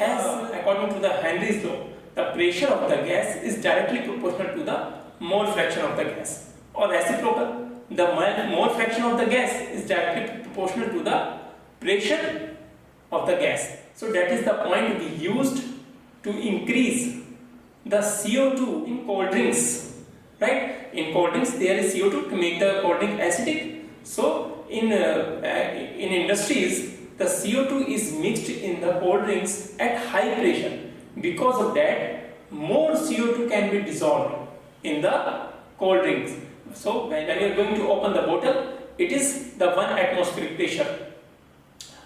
as according to the Henry's law, the pressure of the gas is directly proportional to the mole fraction of the gas, or reciprocal. The mole fraction of the gas is directly proportional to the pressure of the gas. So that is the point we used to increase the CO2 in cold drinks, right? In cold drinks there is CO2 to make the cold drink acidic. So in industries the CO2 is mixed in the cold drinks at high pressure. Because of that, more CO2 can be dissolved in the cold drinks. So when you are going to open the bottle, it is the 1 atmospheric pressure.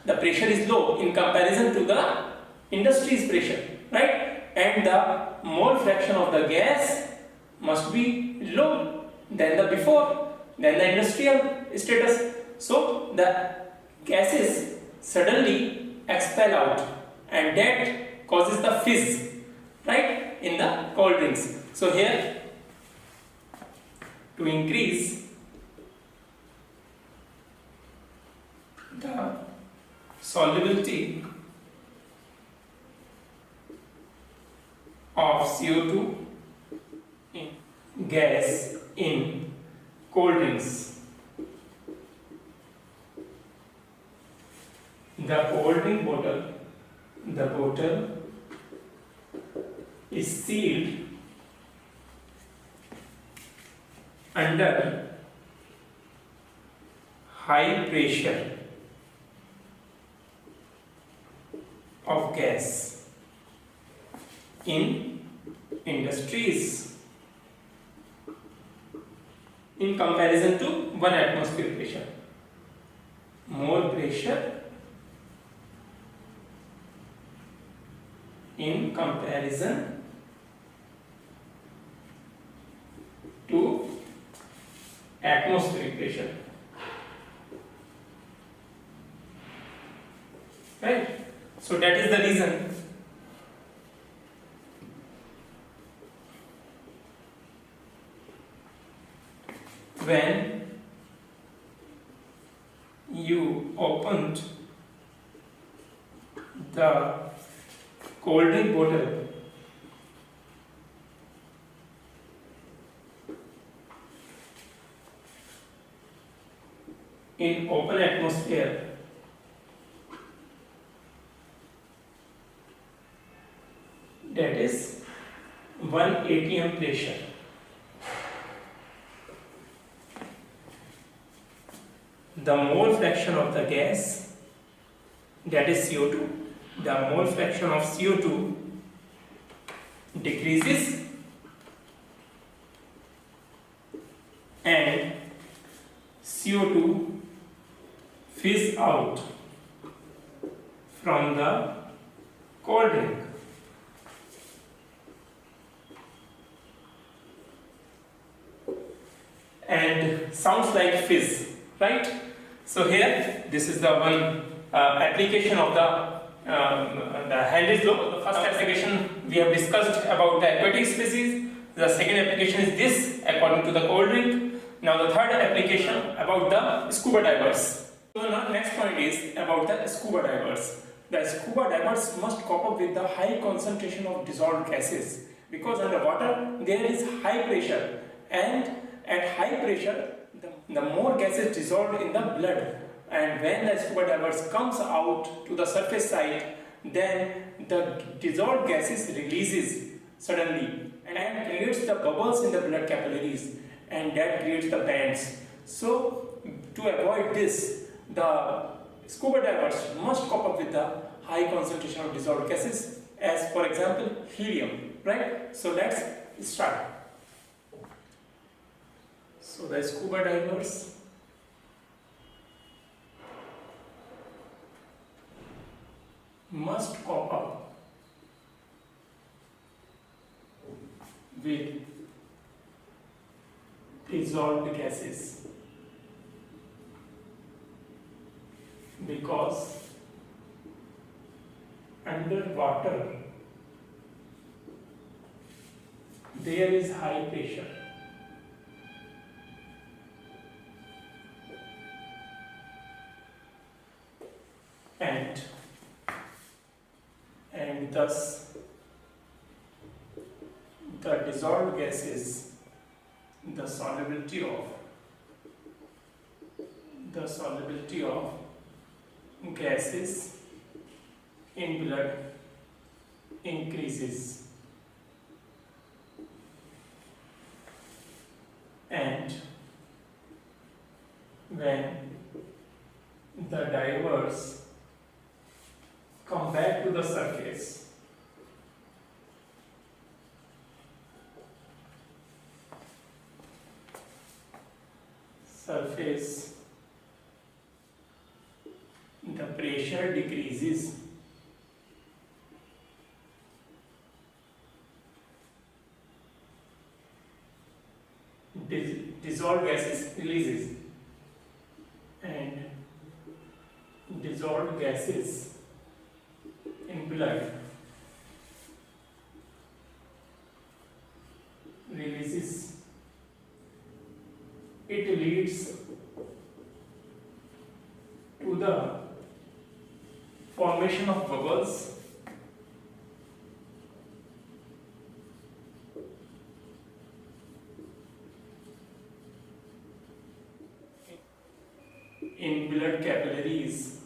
The pressure is low in comparison to the industry's pressure, right? And the mole fraction of the gas must be low than the industrial status. So the gases suddenly expel out, and that causes the fizz, right, in the cold drinks. So here, to increase the solubility of CO2 in gas in cold drinks, the cold drink bottle is sealed under high pressure of gas in industries in comparison to 1 atmosphere pressure. More pressure in comparison to atmospheric pressure, right? So that is the reason when you opened the cold drink bottle, in open atmosphere, that is 1 atm pressure, the mole fraction of the gas, that is CO2, the mole fraction of CO2 decreases and CO2 fizz out from the cold drink. And sounds like fizz, right? So here, this is the one application of the Henry's law. The first application we have discussed about the aquatic species. The second application is this, according to the cold drink. Now the third application about the scuba divers. So now next point is about the scuba divers. The scuba divers must cope up with the high concentration of dissolved gases, because underwater there is high pressure, and at high pressure the more gases dissolved in the blood, and when the scuba divers comes out to the surface side, then the dissolved gases releases suddenly and creates the bubbles in the blood capillaries, and that creates the bands. So to avoid this, the scuba divers must cope up with the high concentration of dissolved gases, as for example helium, right? So let's start. So the scuba divers must cope up with dissolved gases, because underwater there is high pressure, and and thus the dissolved gases, the solubility of gases in blood increases, and when the divers come back to the surface, the pressure decreases, dissolved gases releases, and dissolved gases in blood releases. It leads to the formation of bubbles in blood capillaries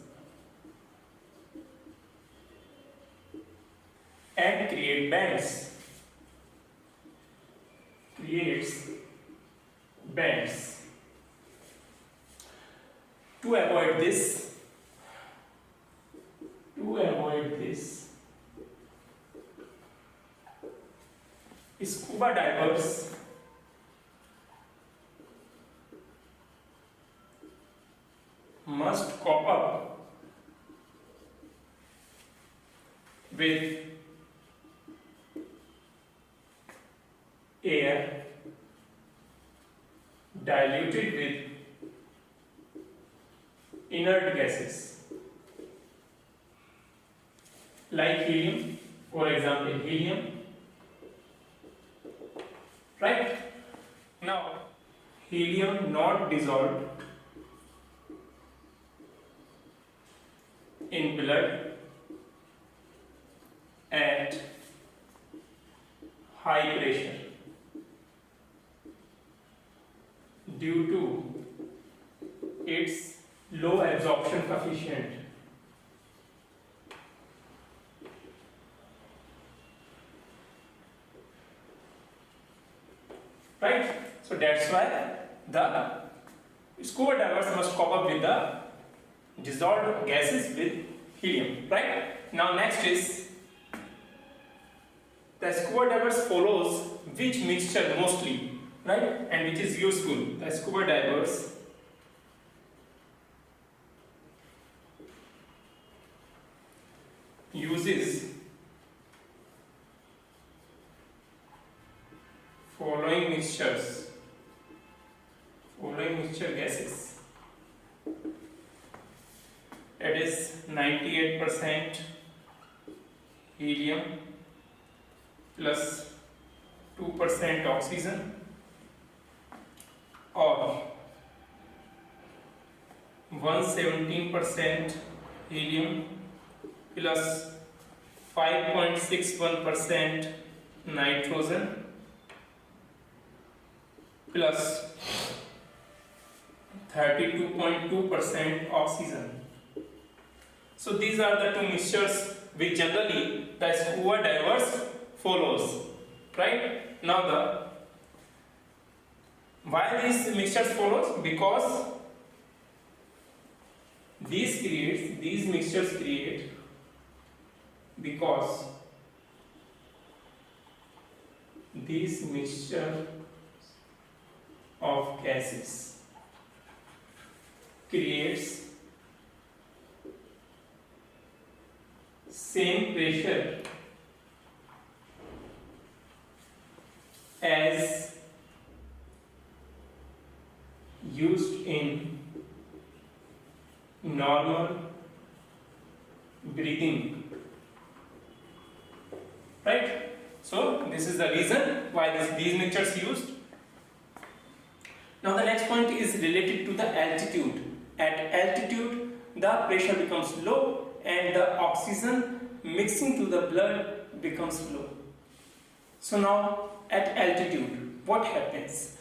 and creates bands. To avoid this, scuba divers must cope up with air diluted with inert gases like helium, for example, helium. Right? Now, helium not dissolved in blood at high pressure due to its low absorption coefficient. Right? So that's why the scuba divers must cope up with the dissolved gases with helium. Right? Now next is the scuba divers follows which mixture mostly, right? And which is useful. The scuba divers uses following mixture gases. That is 98% helium plus 2% oxygen, or 117% helium plus 5.61% nitrogen plus 32.2% oxygen. So these are the two mixtures which generally the scuba divers follows. Right? Now why these mixtures follows? Because these mixtures create because these mixture of gases creates same pressure as used in normal breathing. Right? So this is the reason why these mixtures used. Now the next point is related to the altitude. At altitude the pressure becomes low and the oxygen mixing to the blood becomes low. So now at altitude, what happens?